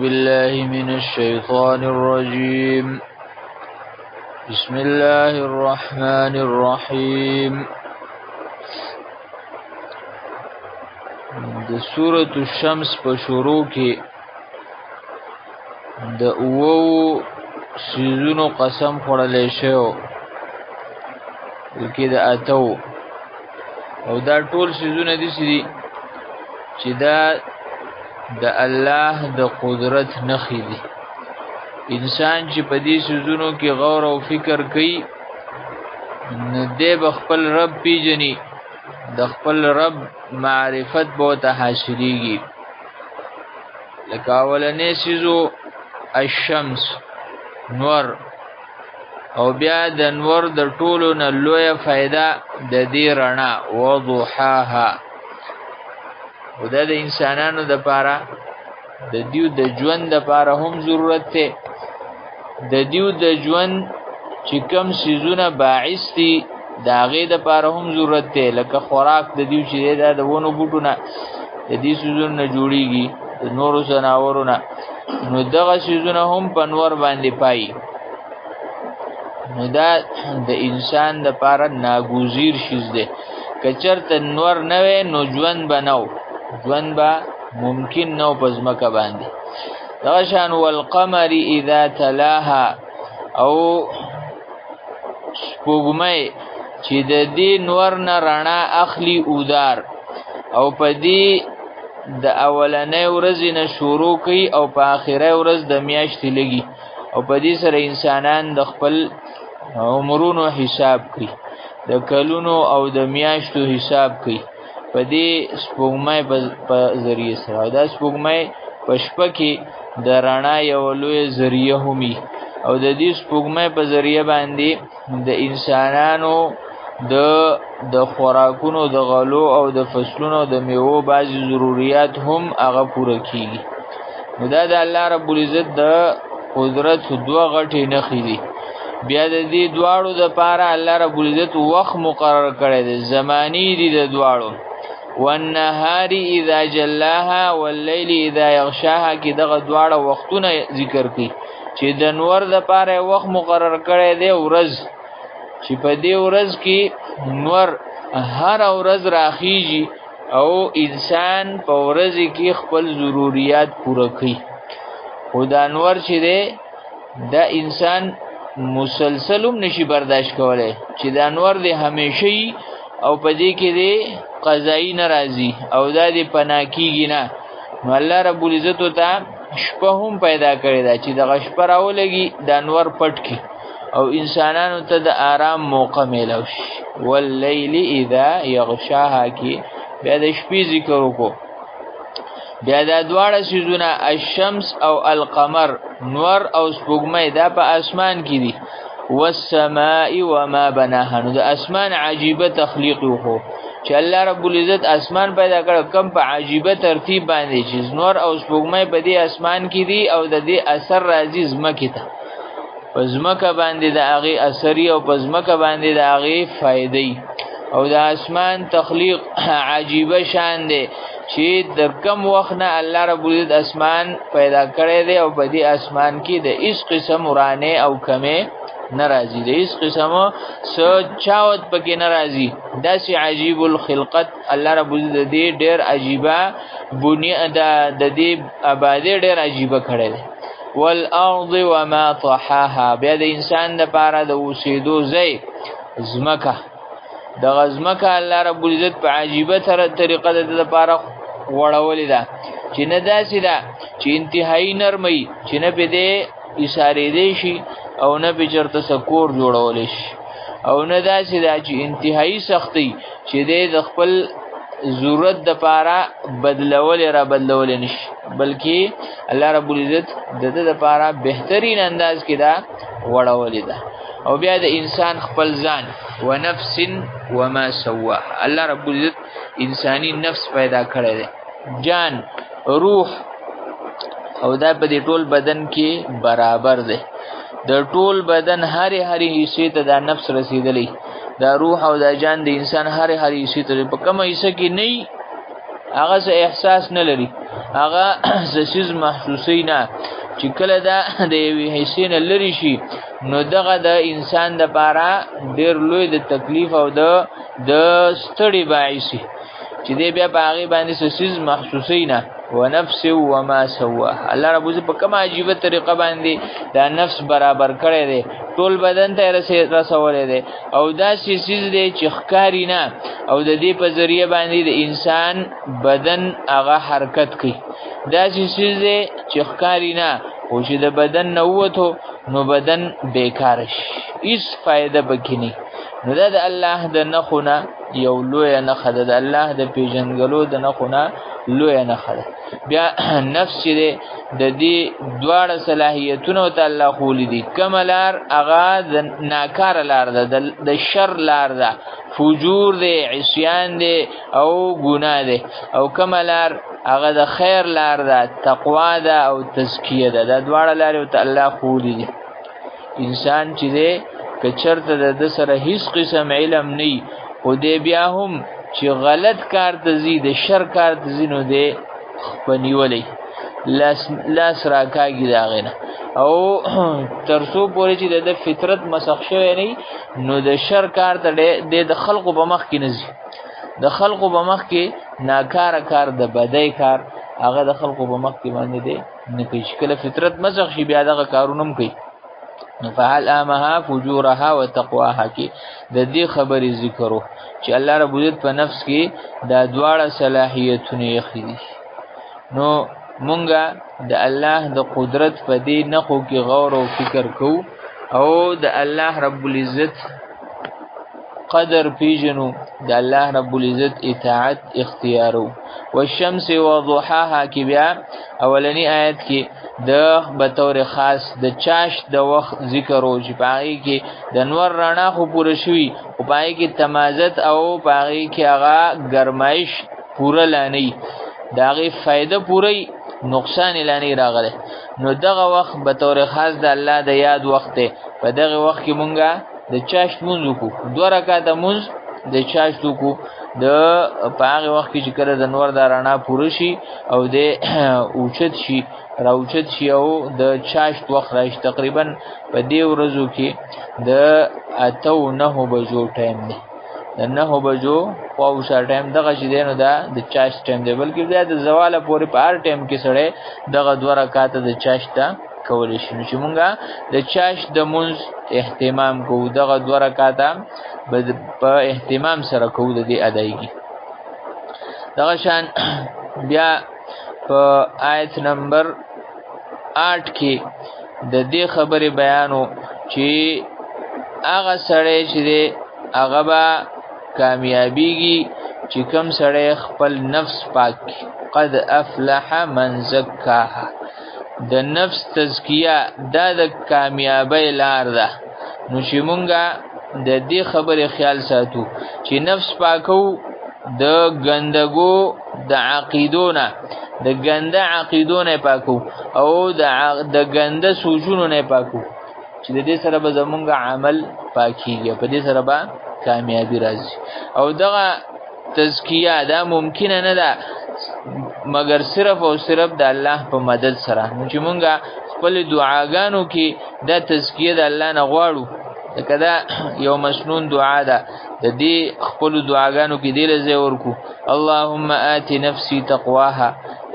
بالله من الشيطان الرجيم بسم الله الرحمن الرحيم د سورة الشمس په شروع کې د اوو سیزونو قسم خوړلی شو بلکې د اتو او دا ټول سیزونه داسې دي چې دا د الله د قدرت نښې دي. انسان چې په دې سیزونو کې غور او فکر کوي نو دی به خپل رب پیژني، د خپل رب معرفت به ورته حاصلېږي. لکه اولنی سیزو الشمس نور، او بیا د نور د ټولو نه لویه فایده د دې رڼا وضحاها، او دا د انسانانو دپاره د دیو د ژوند دپاره هم ضرورت دی. د دیو د ژوند چې کم سیزونه باعث دي د هغې دپاره هم ضرورت دی، لکه خوراک د دیو چې دی دا د ونو بوټو نه د دې سیزونو نه جوړېږي، د نورو ځناورو نه، نو دغه سیزونه هم په نور باندې پایي. نو دا د انسان دپاره ناګزیر شیز دی. که چېرته نور نه وی نو ژوند به نه و، ژوند به ممکن نه و په ځمکه باندې. دغه شان والقمر اذا تلاها، او سپوږمۍ چې د دې نور نه رڼا اخلي اودار، او په دې د اولنۍ ورځې نه شروع کوي او په آخرۍ ورځ د میاشتې لګي، او په دې سره انسانان د خپل عمرونو حساب کوي، د کلونو او د میاشتو حساب کوي په دې سپوږمۍ په ذریعه سره. او دا سپوږمۍ په شپه کې د رڼا یوه لویه ذریعه هم وي، او د دې سپوږمۍ په ذریعه باندې د انسانانو د خوراکونو د غلو او د فصلونو د میوو بعضې ضروریات هم هغه پوره کیږي. نو دا د الله رب العزت د قدرت دوه غټې نښې دي. بیا د دې دواړو دپاره الله رب العزت وخت مقرر کړی دی، زمانی دي د دواړو. والنهار اذا جلاها واللیل اذا یغشاها کې دغه دواړه وختونه ذکر کوي چې د نور دپاره وخت مقرر کړی دی ورځ، چې په دې ورځ کې نور هره ورځ راخیږي او انسان په ورځې کې خپل ضروریات پوره کوي. خو دا نور چې دی دا انسان مسلسل هم نشي برداشت کولی چې دا نور دی همیشه وي او په دې کې دی قضایي نه راځي او دا دی پناه کېږي نه. نو الله رب العزت ورته شپه هم پیدا کړې ده چې دغه شپه راولګي دا نور پټ کړي او انسانانو ته د آرام موقع میلاو شي. واللیل اذا یغشاها کې بیا د شپې ذکر وکړو. بیا دا دواړه سیزونه الشمس او القمر، نور او سپوږمۍ، دا په اسمان کې دي. والسماء وما بناها، نو د اسمان عجیبه تخلیق وخو چې الله رب العزت اسمان پیدا کړ کم په عجیبه ترتیب باندې چې نور او سپوږمۍ په دې اسمان کې دي او د دې اثر راځي ځمکې ته، په ځمکه باندې د هغې اثري او په ځمکه باندې د هغې فایدې. او د اسمان تخلیق عجیبه شان دی چې در کم وخت نه الله رب العزت اسمان پیدا کړی دی او په دې اسمان کې د هیڅ قسم ورانې او کمې نه راځي، د هیڅ قسمو څه چاوت پکې نه راځي. داسې عجیب الخلقت الله رب العزت د دې ډېر عجیبه د دې آبادۍ ډېر عجیبه کړی دی. والارض وما طحاها، بیا د انسان دپاره د اوسېدو ځای ځمکه، دغه ځمکه الله رب العزت په عجیبه طریقه د ده دپاره غوړولې ده چې نه داسې ده چې انتهایي نرمۍ چې نه پې دی ایسارېدی شي او نه پې چېرته څه کور جوړولی شي، او نه داسې ده چې انتهایي سختۍ چې دی د خپل ضرورت دپاره بدلولی نشي، بلکې الله رب العزت د ده دپاره بهترین انداز کې دا غوړولې ده. او بیا د انسان خپل ځان ونفس وما سواها، الله رب العزت انسانی نفس پیدا کړی دی، جان، روح، او دا په دې ټول بدن کې برابر دی. د ټول بدن هرې حصې ته دا نفس رسېدلی، دا روح او دا جان د انسان هرې حصې ته په کومه حصه کې نه وي هغه څه احساس نه لري، هغه سسیز محسوسی نه چې کله دا د یوې حصې نه لرې شي نو دغه د انسان دپاره ډېر لوی د تکلیف او د ستړي باعث شي چې دی بیا په هغې باندې سسیز محسوسی نه ونفس وما سواها الله رب العزت په کومه عجیبه طریقه باندې دا نفس برابر کړی دی ټول بدن ته رسولی دی او داسې څیز دی چې ښکاري نه او د دې په ذریعه باندې د انسان بدن هغه حرکت کوي داسې څیز دی چې ښکاري نه خو چې د بدن نه ووتو نو بدن بیکاره شي هېڅ فایده پکې نه نو دا د الله د نښو نه یو لویه نښه ده د الله د پېژندګلو د نښو نه لویه نښه ده بیا نفس چې دی د دې دواړه صلاحیتونه ته الله ښوولي دي کومه لار هغه د ناکاره لار ده د شر لار ده فجور دی عصیان دی او ګناه دی او کومه لار هغه د خیر لار ده تقوا ده او تزکیه ده دا دواړه لارې ته الله ښوولي دي انسان چې دی که چېرته د ده سره هېڅ قسم علم نه خو دی بیا هم چې غلط کار ته ځي د شر کار ته ځي نو دی په نیولی لاس راکاږي د هغې نه او تر څو پورې چې د فطرت مسخ شوی نه نو د شر کار ته دی د خلقو په مخ کې نه ځي د خلقو په مخ کې ناکاره کار د بدی کار هغه د خلقو په مخ کې باندې دی نه کوي چې کله فطرت مسخ شي بیا دغه کارونه هم کوي فهل آمها فجورها و تقواها کې د دې خبرې ذکرو چې الله رب العزت په نفس کې دا دواړه صلاحیتونه یې دي نو مونږه د الله د قدرت په دې نښو کې غور او فکر کوو او د الله رب العزت قدر پیژنو د الله رب العزت اطاعت اختیارو والشمس وضحاها کې بیا اولنی آیت کې د بطور خاص د چاشت د وخت ذکر او چې په هغې کې د نور رڼا خو پوره شوي خو په هغې کې تمازت او په هغې کې هغه ګرمایش پوره لا نه وي د هغې فایده پوره نقصان لا نه راغلی نو دغه وخت بطور خاص د الله د یاد وخت دی په دغه وخت کې مونږه د چاشت مونځ وکړو 2 رکعته مونځ د چاشت وکړو په هغې وخت کې چې کله د نور دا رڼا پوره شي او د اوچت شي راوچت شي او د چاشت وخت راشي تقریبا په دې ورځو کې د 8-9 بجو ټایم دی د 9 بجو پاوشا ټایم دغه چې دی نو دا د چاشت ټایم دی بلکې بیا د زواله پورې په هر ټایم کې سړی دغه 2 رکعاته د چاشت ته کولی شي نو چې مونږه د چاشت د مونځ اهتمام کوو دغه 2 رکعاته په اهتمام سره کوو د دې ادایګي دغه شان بیا په آیت نمبر 8 کې د دې خبرې بیانو چې هغه سړی چې دی هغه به کامیابیږي چې کوم سړی خپل نفس پاک قد افلح من زکاها د نفس تزکیه دا د کامیابی لار ده نو چې مونږه د دې خبرې خیال ساتو چې نفس پاکو د ګندګو د عقیدو نه د ګنده عقیدو نه پاکو او د ګنده سوچونو نه پاکو چې د دې سره به زمونږ عمل پاکیږي په دې سره به کامیابی راځي او دغه تزکیه دا ممکنه نه ده مگر صرف او صرف د الله په مدد سره نو چې مونږه خپل دعاګانو کې دا تزکیه د الله نه غواړو لکه دا یو مسنون دعا ده د دې خپل دعاګانو کې دی لږه ورکو اللهم آت نفسي تقواها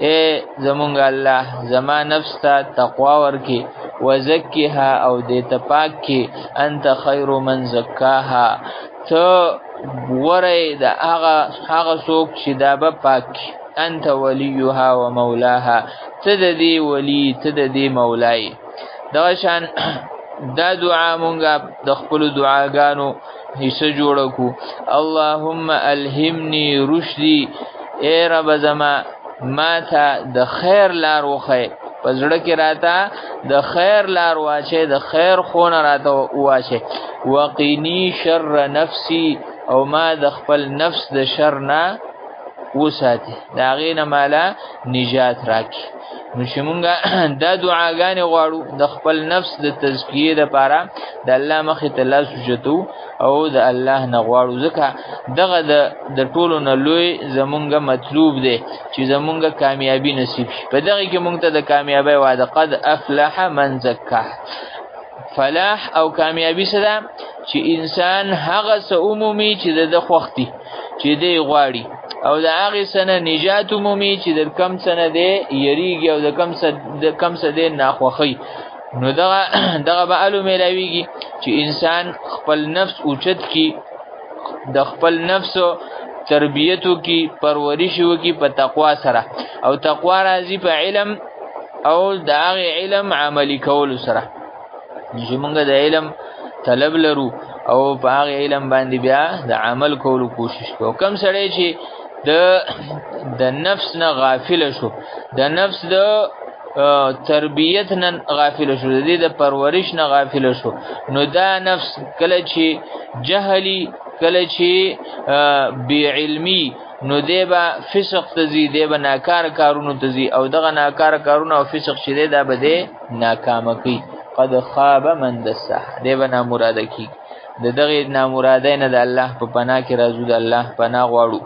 اے زمونږ الله زما نفس ته تقوا ورکې وزکها او دې ته پاک کې انت خیر من زکاها ته غوره د هغه څوک چې دا به پاک انت ولیها و مولاها ته د دې ولی ته د دې مولای دغه شان دا دعا مونږه د خپل دعاګانو حصہ جوړ کو اللهم الهمني رشدي اے رب زما ما ته د خیر لار وخی په زړه کې راته د خیر لار واچې د خیر خونه راته واچې وقینی شر نفسی او ما د خپل نفس د شر نه وساتي د هغې نه ماله نجات راکړي. نو چې مونږ دا دعاګانې غواړو د خپل نفس د تزکیې دپاره د الله مخې ته لاس اوچتو او د الله نه غواړو، ځکه دغه د ټولو نه لوی زمونږ مطلوب دی چې زمونږ کامیابي نصیب شي. په دغې کې مونږ ته د کامیابۍ وعده قد افلح من زکاه. فلاح او کامیابي څه ده چې انسان هغه څه عمومي چې د خوښ دي چې دی غواړي، او د هغې څه نه نجات عمومي چې د کم څه نه دی یریږي او د کم څه دی ناخوښوي. نو دغه به الو میلاویږي چې انسان خپل نفس اوچت کی، د خپل نفس تربیت وکي، پرورش وکي په تقوا سره، او تقوا راځي په علم او د هغې علم عملي کولو سره. چې مونږ د علم طلب لرو او په هغې علم باندې بیا د عمل کولو کوشش کوو. کم سړی چې د نفس نه غافله شو، د نفس د تربیت نه غافله شو، د دې د پرورش نه غافله شو، نو دا نفس کله چې جهلی، کله چې بی علمی، نو دی به فسق ته ځي، دی به ناکار کارونو ته ځي، او دغه ناکار کارونه او فسق چې دی دا به دی ناکامه کوي. قد خواب من دساها، دی به نامراده کېږي. د دغې نامرادۍ نه د الله په پناه کې راځو، د الله پناه غواړو.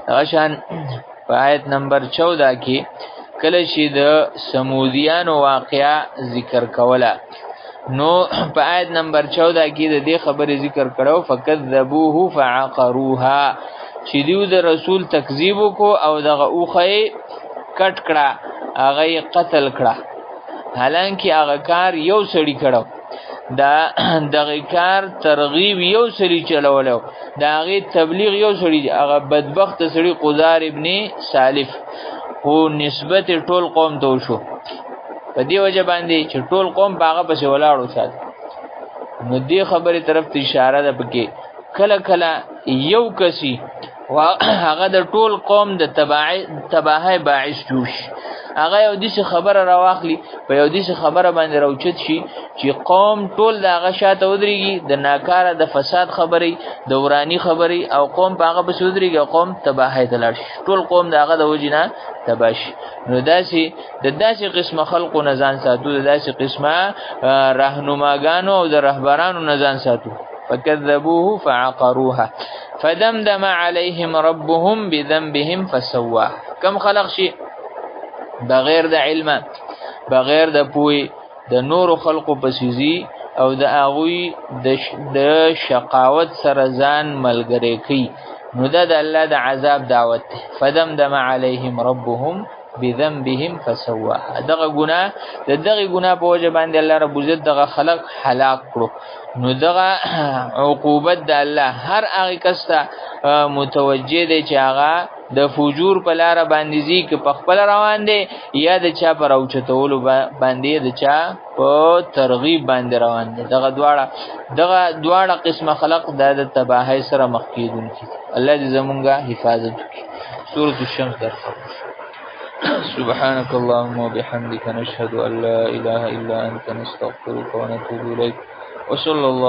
دغه شان په آیت نمبر 14 کې کله چې د سمودیانو واقعه ذکر کوله، نو په آیت نمبر 14 کې د دې خبرې ذکر کړو فکذبوه فعقروها، چې دیو د رسول تکذیب وکړو او دغه اوښه یې کټ کړه، هغه یې قتل کړه. حالانکه هغه کار یو سړي کړو، دغه کار ترغیب یو سړي چلولو، د هغې تبلیغ یو سړي، هغه بدبخت سړي قدار ابن سالف، خو نسبت ټول قوم ته وشو په دې وجه باندې چې ټول قوم په هغه پسې ولاړو شاته. نو دې خبرې طرف ته اشاره ده پکې کله کله یو کسي هغه د ټول قوم د تباهۍ باعث جوړ شي، هغه یو داسې خبره راواخلي، په یو داسې خبره باندې راوچت شي چې قوم ټول د هغه شاته ودرېږي، د ناکاره د فساد خبرې، د وراني خبرې، او قوم په هغه پسې ودرېږي او قوم تباهۍ ته لاړ شي، ټول قوم د هغه د وجې نه تباه شي. نو د داسې قسمه خلقو نه ځان ساتو، د داسې قسمه رهنماګانو او د رهبرانو نه ځان ساتو. فکذبوه فعقروها فدمدم علیهم ربهم بذنبهم فسواه. کم خلق شي بغیر د علم، بغیر د پوهې، د نورو خلقو پسیزي او د هغوی د شقاوت سره ځان ملګری کوي، نو دا د الله د عذاب دعوت دی. فدمدم علیهم ربهم بذنبهم فسواها. دغه ګناه په وجه باندې الله رب عزت دغه خلق هلاک کړو. نو دغه عقوبت د الله هر هغه کس ته متوجه دی چې هغه د فجور په لاره باندې ځي، که په خپل روان دی یا د چا په راوچتولو باندې، د چا په ترغیب باندې روان دی. دغه دواړه قسمه خلق د تباهۍ سره مخ کېدونکي. الله دې زمونږه حفاظت وکړي. سورة الشمس درخوا. سبحانك اللهم وبحمدك نشهد أن لا إله إلا أنت نستغفرك ونتوب إليك وصلى الله